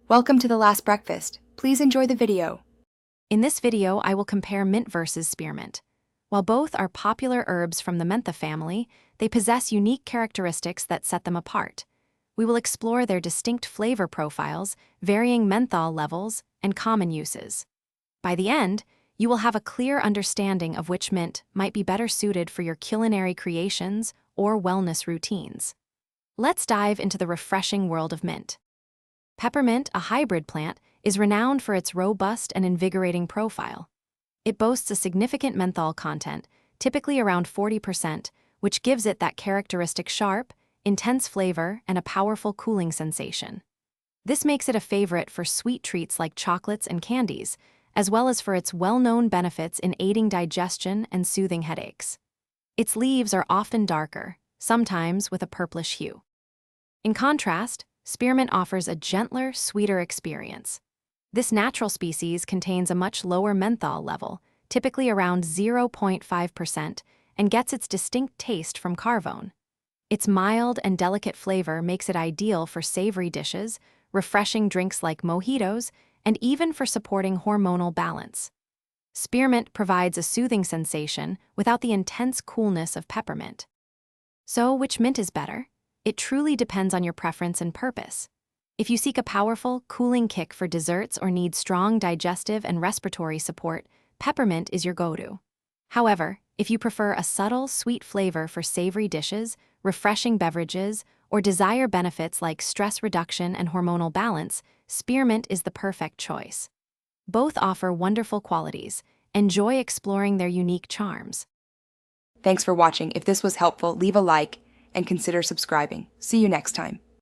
Welcome to The Last Breakfast. Please enjoy the video. In this video, I will compare mint versus spearmint. While both are popular herbs from the mentha family, they possess unique characteristics that set them apart. We will explore their distinct flavor profiles, varying menthol levels, and common uses. By the end, you will have a clear understanding of which mint might be better suited for your culinary creations or wellness routines. Let's dive into the refreshing world of mint. Peppermint, a hybrid plant, is renowned for its robust and invigorating profile. It boasts a significant menthol content, typically around 40%, which gives it that characteristic sharp, intense flavor and a powerful cooling sensation. This makes it a favorite for sweet treats like chocolates and candies, as well as for its well-known benefits in aiding digestion and soothing headaches. Its leaves are often darker, sometimes with a purplish hue. In contrast, spearmint offers a gentler, sweeter experience. This natural species contains a much lower menthol level, typically around 0.5%, and gets its distinct taste from carvone. Its mild and delicate flavor makes it ideal for savory dishes, refreshing drinks like mojitos, and even for supporting hormonal balance. Spearmint provides a soothing sensation without the intense coolness of peppermint. So, which mint is better? It truly depends on your preference and purpose. If you seek a powerful, cooling kick for desserts or need strong digestive and respiratory support, peppermint is your go-to. However, if you prefer a subtle, sweet flavor for savory dishes, refreshing beverages, or desire benefits like stress reduction and hormonal balance, spearmint is the perfect choice. Both offer wonderful qualities. Enjoy exploring their unique charms. Thanks for watching. If this was helpful, leave a like and consider subscribing. See you next time.